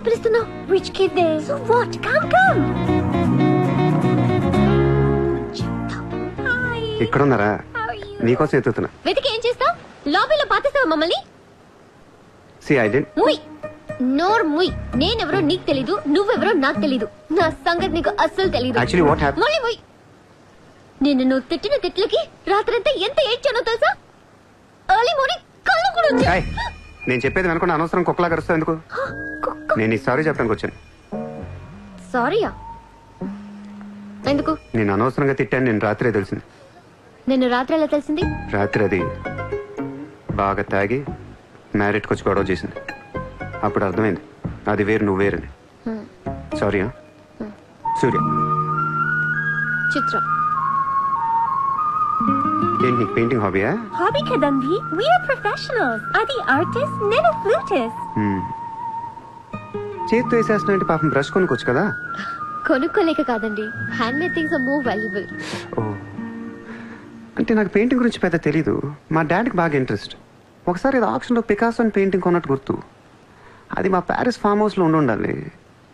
పిలుస్తున్నావు? Rich kid దే. So what? Come. ఇక్కడ ఉన్నారా? నీకోసం ఎత్తుతున్నా. వెతికి ఏం చేస్తావు? లాబీలో పాతిస్తావా మమ్మల్ని? ముయ్ నోర్ ముయ్. నేనెవరో నీకు తెలీదు, నువ్వెవరో నాకు తెలీదు. నా సంగతి నీకు అస్సలు తెలీదు. ముయ్ నిన్ను నువ్వు తిట్టిన తిట్లకి రాత్రంతా ఎంత ఏడ్చానో తెలుసా? ఎర్లీ మార్నింగ్ కళ్ళు కూడా వచ్చాయి. నేను చెప్పేది అనుకున్న అనవసరం కుక్కలా కరుస్తావు ఎందుకు? నేను ఈ సారీ చెప్పడానికి వచ్చాను. సారీయా? ఎందుకు? నేను అనవసరంగా తిట్టాను. నేను రాత్రే తెలిసింది. నిన్ను రాత్రి ఎలా తెలిసింది? రాత్రి అది బాగా తాగి మ్యారేట్కి వచ్చి గొడవ చేసింది. అప్పుడు అర్థమైంది అది వేరు, నువ్వు వేరని. సారీయా? సూర్య. చిత్ర. ఏంటి నీకు పెయింటింగ్ హాబీయా? హాబీ కదండి, వీఆర్ ప్రొఫెషనల్స్. అది ఆర్టిస్ట్, నేను ఫ్లూటిస్ట్. చేతితో వేసేస్తున్నా పాపం బ్రష్ కొనుక్కోవచ్చు కదా. కొనుక్కోలేక కాదండి, hand made things are more valuable. ఓ, అంటే నాకు పెయింటింగ్ గురించి పెద్ద తెలీదు. మా డాడీకి బాగా ఇంట్రెస్ట్. ఒకసారి ఏదో ఆప్షన్లో పికాసో అని పెయింటింగ్ కొన్నట్టు గుర్తు. అది మా ప్యారిస్ ఫామ్ హౌస్లో ఉండాలి.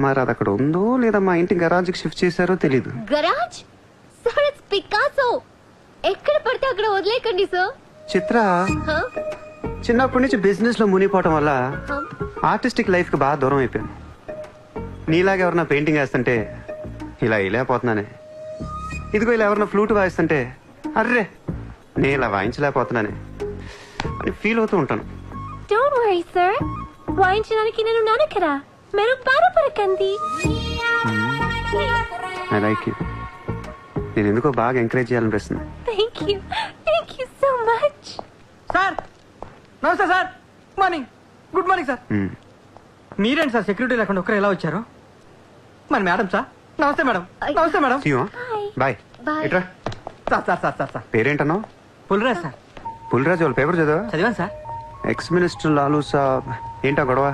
మరి అది అక్కడ ఉందో లేదా మా ఇంటి గరాజ్కి షిఫ్ట్ చేశారో తెలీదు. గరాజ్? Sir, it's Picasso. ఎక్కడ పడితే అక్కడ వదిలేకండి సార్. చిత్ర, చిన్నప్పటి నుంచి బిజినెస్ లో మునిగిపోవటం వల్ల ఆర్టిస్టిక్ లైఫ్ కి బాగా దూరం అయిపోయాను. నీలాగా ఎవరన్నా పెయింటింగ్ వేస్తుంటే ఇలా వేయలేకపోతున్నానే. ఇదిగో ఇలా ఎవరన్నా ఫ్లూట్ వాయిస్తుంటే అర్రే నేను ఇలా వాయించలేకపోతున్నానే అని ఫీల్ అవుతూ ఉంటాను. డోంట్ వరీ సార్, వాయించడానికి నేను ఉన్నాను కదా, మీరు బాధపడకండి. I like you. నేను ఎందుకో బాగా ఎంకరేజ్ చేయాలనిపిస్తుంది. Thank you so much. Sir నమస్తే సార్. Good morning sir. మీరేంటి సార్ సెక్యూరిటీ లేకుండా ఒక్కరు ఎలా వచ్చారు? మరి మేడం సార్. నమస్తే మేడం. నమస్తే మేడం. బాయ్. సార్ పేరేంటన్నావు? పుల్రాజ్ సార్. పుల్రాజ్ వాళ్ళ పేపర్ చదివా? చదివాను sir. Ex minister Lalu sahab ఏంటా గొడవ?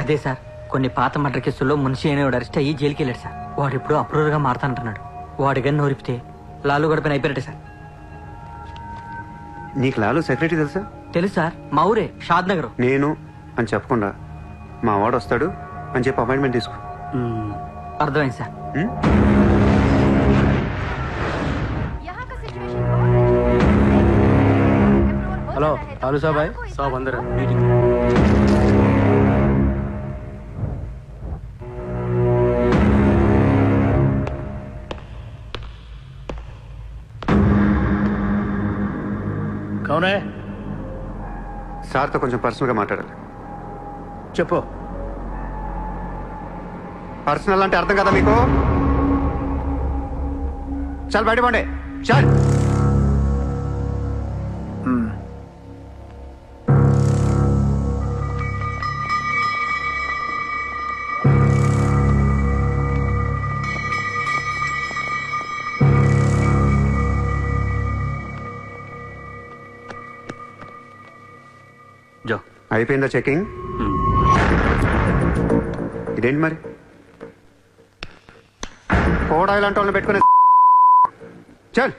అదే సార్, కొన్ని పాత మర్డర్ కేసుల్లో మున్షి అనేవాడు అరెస్ట్ అయ్యి జైలుకి వెళ్ళాడు సార్. వాడు ఇప్పుడు అప్రూవర్ గా మారుతానంటున్నాడు. వాడి గన్ను నోరిపితే లాలు గడపని అయిపోయారట సార్. నీకు లాలు సెక్రటరీ తెలుసా? తెలుసు సార్, మా ఊరే షాద్ నగర్. నేను అని చెప్పకుండా మా వాడు వస్తాడు అని చెప్పి అపాయింట్మెంట్ తీసుకో. అర్థమైంది సార్. हेलो लालू साहब आए? साहब अंदर है मीटिंग। कौन है? సార్తో కొంచెం పర్సనల్గా మాట్లాడాలి. చెప్పు. పర్సనల్ అంటే అర్థం కదా మీకు? చాలు బయట పండే. చాలు. అయిపోయిందా చెకింగ్? ఇదేంటి మరి కోడా ఇలాంటి వాళ్ళని పెట్టుకునే? చల్.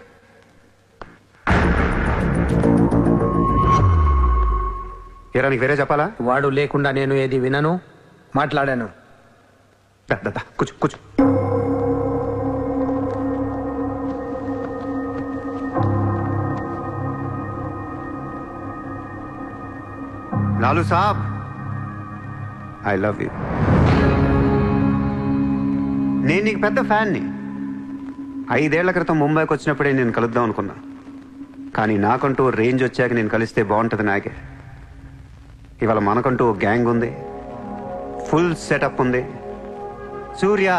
ఏరా నీకు వేరే చెప్పాలా? వాడు లేకుండా నేను ఏది వినను, మాట్లాడాను. కూర్చో కూర్చో. లాలూ సాబ్, ఐ లవ్ యూ. నేను నీకు పెద్ద ఫ్యాన్ని. 5 ఏళ్ల క్రితం ముంబైకి వచ్చినప్పుడే నేను కలుద్దాం అనుకున్నా. కానీ నాకంటూ రేంజ్ వచ్చాక నేను కలిస్తే బాగుంటుంది నాకే. ఇవాళ మనకంటూ ఓ గ్యాంగ్ ఉంది, ఫుల్ సెటప్ ఉంది. సూర్య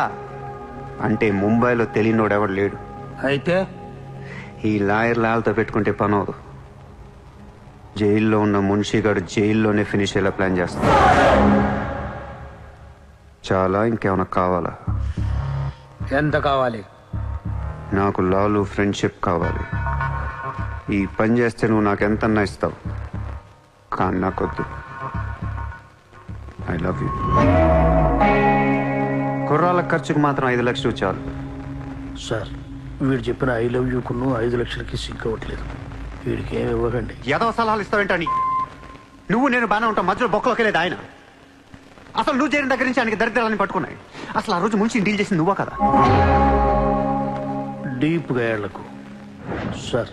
అంటే ముంబైలో తెలియనోడు ఎవడు లేడు. అయితే ఈ లాయర్ లాల్తో పెట్టుకుంటే పని అవదు. జైల్లో ఉన్న మున్షిగాడు జైల్లోనే ఫినిష్ అయ్యేలా ప్లాన్ చేస్తాడు. చాలా ఇంకేమైనా కావాలా? ఎంత కావాలి? నాకు లాలు ఫ్రెండ్షిప్ కావాలి. ఈ పని చేస్తే నువ్వు నాకు ఎంతన్నా ఇస్తావు, కానీ నాకొద్దు. I love you. కుర్రాళ్ళ ఖర్చుకు మాత్రం 5 లక్షలు చాలు. సార్, వీడు చెప్పిన ఐ లవ్ యూ కున్ను 5 లక్షలకి సింక్ అవ్వట్లేదు. వీడికి ఏమి ఇవ్వకండి. ఏదో సలహాలు ఇస్తావేంటని? నువ్వు నేను బాగానే ఉంటాం, మధ్యలో బొక్కలోకి లేదు ఆయన. అసలు నువ్వు చేరిన దగ్గర నుంచి ఆయనకి దరిద్రాలని పట్టుకున్నాయి. అసలు ఆ రోజు ముంచి డీల్ చేసింది నువ్వా కదా? డీప్గా ఏళ్లకు సార్,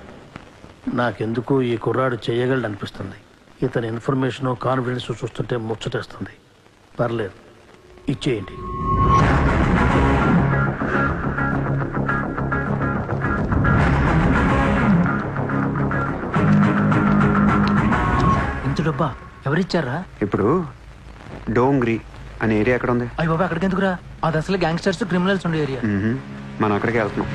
నాకెందుకు ఈ కుర్రాడు చేయగలడు అనిపిస్తుంది. ఇతని ఇన్ఫర్మేషన్ కాన్ఫిడెన్స్ చూస్తుంటే ముచ్చటేస్తుంది. పర్లేదు, ఇచ్చేయండి. ఇంత డబ్బా ఎవరిచ్చారా? ఇప్పుడు డోంగ్రీ అనే ఏరియా ఎక్కడ ఉంది? అయ్యి బాబా అక్కడికి ఎందుకురా? అది అసలు గ్యాంగ్స్టర్స్ క్రిమినల్స్ ఉండే ఏరియా. మనం అక్కడికి వెళ్తున్నాం.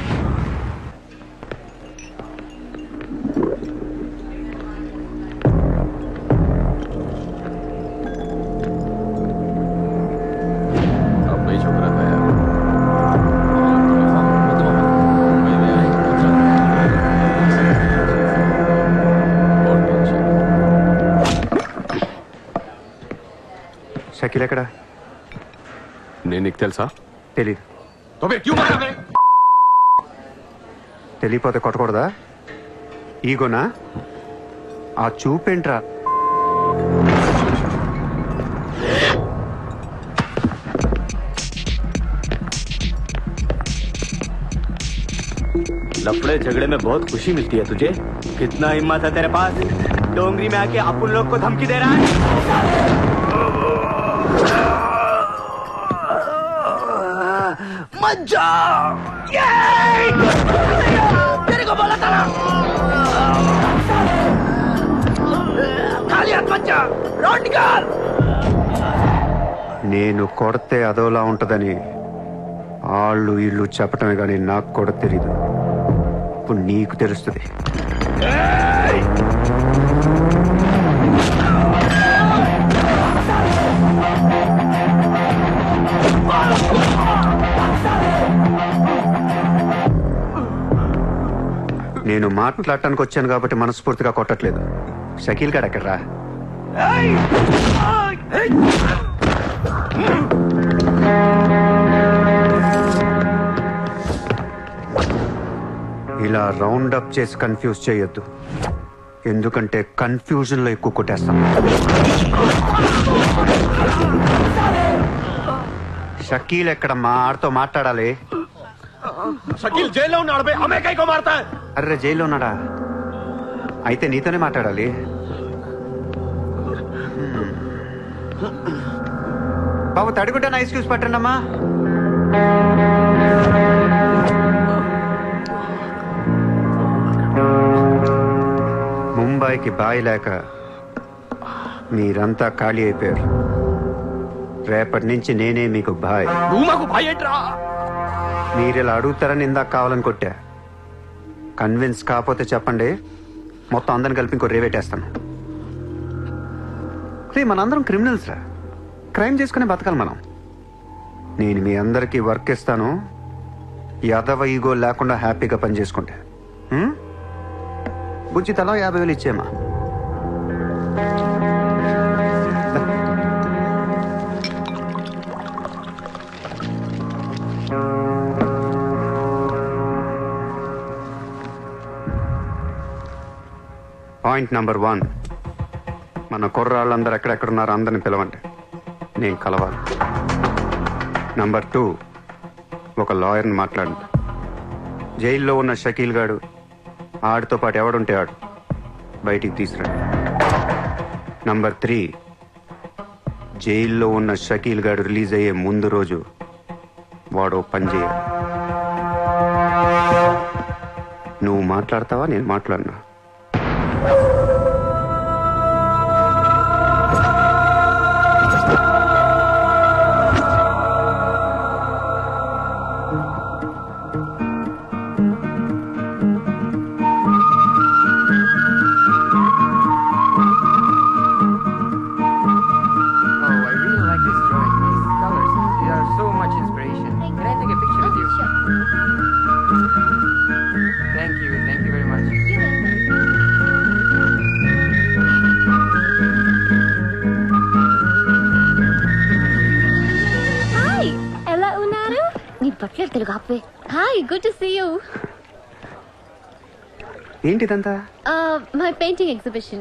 షకీల్ ఎక్కడ? నేను నీకు తెలుసా? తెలీదు. తెలియపోతే కొట్టకూడదా? ఈగోనా? ఆ చూపేంట్రా? लफड़े झगड़े में बहुत खुशी मिलती है तुझे. कितना हिम्मत है तेरे पास? डोंगरी में आके अपन लोग को धमकी दे रहा है. मत जा. तेरे को बोला था ना. खाली हाथ मत जा. रोड निकाल. నేను కొడితే అదోలా ఉంటదని వాళ్ళు ఇల్లు చెప్పటమే కానీ నాకు కూడా తెలీదు. ఇప్పుడు నీకు తెలుస్తుంది. నేను మాట్లాడటానికి వచ్చాను కాబట్టి మనస్ఫూర్తిగా కొట్టట్లేదు. షకీల్ గారు ఎక్కడ్రా? ఇలా రౌండ్ అప్ చేసి కన్ఫ్యూజ్ చేయొద్దు, ఎందుకంటే కన్ఫ్యూజన్ లో ఎక్కువ కొట్టేస్తాం. షకీల్ ఎక్కడ? మా ఆడితో మాట్లాడాలి. షకీల్ జైల్లో ఉన్నాడు. అర్రే జైల్లో ఉన్నాడా? అయితే నీతోనే మాట్లాడాలి. బాబు తడిగుడ్డ ఐస్ క్యూబ్స్ పట్టండి అమ్మా. ముంబైకి బాయ్ లేక మీరంతా ఖాళీ అయిపోయారు. రేపటి నుంచి నేనే మీకు బాయ్. నువ్వు మాకు బాయ్ ఏంట్రా? మీరు ఇలా అడుగుతారని ఇందాక కావాలని కొట్టా. కన్విన్స్ కాకపోతే చెప్పండి, మొత్తం అందరిని కలిపి ఇంకో రేవేటేస్తాను. రే మనందరం క్రిమినల్స్ రా, క్రైమ్ చేసుకునే బతకాలి మనం. నేను మీ అందరికీ వర్క్ ఇస్తాను, యాదవ ఈగో లేకుండా హ్యాపీగా పని చేసుకుంటే. బుజ్జి తలా 50,000 ఇచ్చేమా. పాయింట్ నెంబర్ 1, మన కుర్రాళ్ళందరూ ఎక్కడెక్కడున్నారో అందరిని పిలవండి, నేను కలవాలి. నెంబర్ 2, ఒక లాయర్ని మాట్లాడండి. జైల్లో ఉన్న షకీల్ గాడు, ఆడితో పాటు ఎవడుంటే ఆడు బయటికి తీసుకురండి. నంబర్ 3, జైల్లో ఉన్న షకీల్ గాడు రిలీజ్ అయ్యే ముందు రోజు వాడు పని చేయాలి. నువ్వు మాట్లాడతావా, నేను మాట్లాడినా? Hi, good to see you. ఏంటిదంతా? My painting exhibition.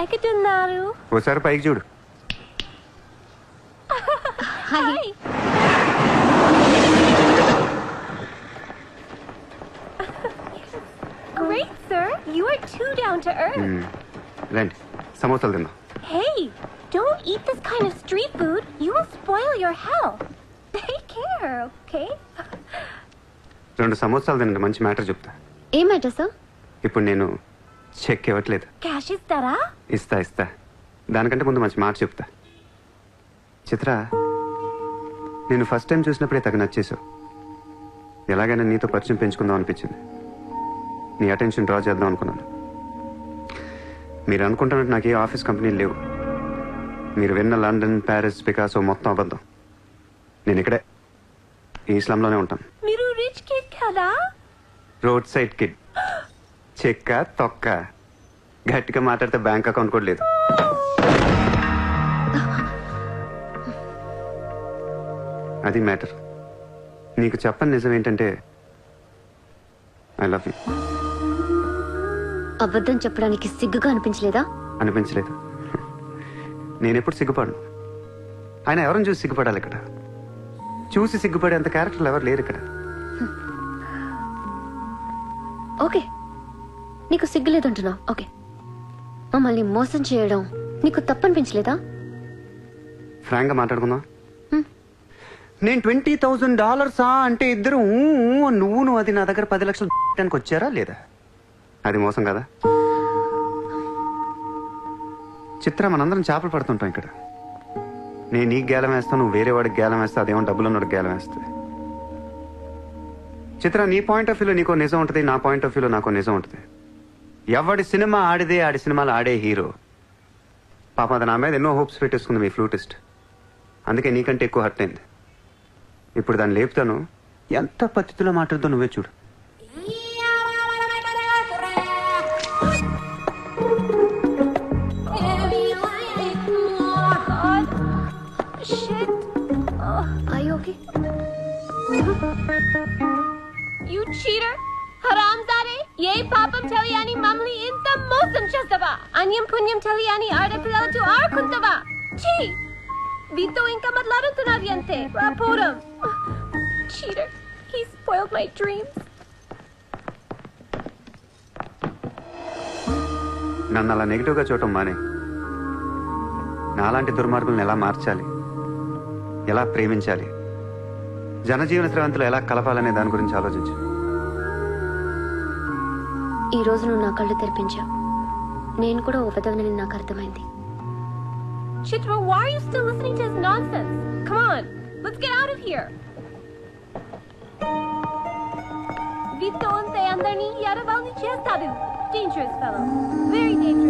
ఎక్కడున్నారు? ఓసారి పైకి చూడు. Hi. Great, sir. You are too down to earth. రండి, సమోసాలు తిందాం. Hey, don't eat this kind of street food. You will spoil your health. Take care, okay? 2 సమోసాలు తినండి, మంచి మ్యాటర్ చెప్తా. ఏం మ్యాటర్ సార్? ఇప్పుడు నేను చెక్ ఇవ్వట్లేదు. Cash ఇస్తారా? ఇస్తా. దానికంటే ముందు మంచి మాట చెప్తా. చిత్ర, నేను ఫస్ట్ టైం చూసినప్పుడే తగ్గ నచ్చేసావు. ఎలాగైనా నీతో పరిచయం పెంచుకుందాం అనిపించింది. నీ అటెన్షన్ డ్రా చేద్దాం అనుకున్నాను. మీరు అనుకుంటున్నట్టు నాకు ఏ ఆఫీస్ కంపెనీలు లేవు. మీరు విన్న లండన్, ప్యారిస్, పికాసో మొత్తం అబద్ధం. నేను ఇక్కడే ఈ ఇస్లాంలోనే ఉంటాను. మీరు రిచ్ కిడ్ కదా? Road side kid. చెక్క తొక్క. గట్టిగా మాట్లాడితే బ్యాంక్ అకౌంట్ కూడా లేదు. అది మ్యాటర్. నీకు చెప్పని నిజం ఏంటంటే ఐ లవ్ యూ. అబద్ధం చెప్పడానికి సిగ్గుగా అనిపించలేదా? అనిపించలేదు. నేనెప్పుడు సిగ్గుపడను. ఆయన ఎవరిని చూసి సిగ్గుపడాలి? ఇక్కడ చూసి సిగ్గుపడేంత క్యారెక్టర్లు ఎవరు లేరు ఇక్కడ. ఓకే, నీకు సిగ్గు లేదంటున్నావు. ఓకే, మమ్మల్ని మోసం చేయడం నీకు తప్పనిపించలేదా? ఫ్రాంక్గా మాట్లాడుకుందాం. నేను $20,000 అంటే ఇద్దరు నువ్వు అది నా దగ్గర 10 లక్షలు వచ్చారా లేదా? అది మోసం కదా. చిత్ర, మనందరం చేపలు పడుతుంటాం ఇక్కడ. నేను నీకు గేలం వేస్తాను, నువ్వు వేరే వాడికి గేలం వేస్తా, అదేమో డబ్బులు ఉన్నవాడికి గేలం వేస్తుంది. చిత్ర, నీ పాయింట్ ఆఫ్ వ్యూలో నీకో నిజం ఉంటుంది, నా పాయింట్ ఆఫ్ వ్యూలో నాకో నిజం ఉంటుంది. ఎవడి సినిమా ఆడిదే ఆడి సినిమాలు ఆడే హీరో. పాపం అది నా మీద ఎన్నో హోప్స్ పెట్టేసుకుంది మీ ఫ్లూటిస్ట్. అందుకే నీకంటే ఎక్కువ హర్ట్ అయింది. ఇప్పుడు దాన్ని లేపుతాను. ఎంత పద్ధతిలో మాట్లాడుతో నువ్వే చూడు. You cheater! హరాంజాదే! ఏ పాపం తెలియని మమ్మల్ని ఇంత మోసం చేస్తావా? అన్యం పుణ్యం తెలియని ఆడపిల్లలతో ఆడుకుంటావా? ఛీ! వీతో ఇంకా మాట్లాడుతున్నది అంతే. రాపోరం! Cheater! He spoiled my dreams. నన్ను అలా నెగిటివ్గా చూడటం మానే. నాలాంటి దుర్మార్గులను ఎలా మార్చాలి, ఎలా ప్రేమించాలి, జనజీవన స్రవంతులు ఎలా కలపాలనే దాని గురించి ఆలోచించు. ఈ రోజు నువ్వు నా కళ్ళు తెరిపించావు. నేను కూడా ఓ పెదవనని నాకు అర్థమైంది. Chitra, why are you still listening to his nonsense? Come on, let's get out of here. Vito ante andarni yaravalni chestadu. Dangerous fellow. Very dangerous.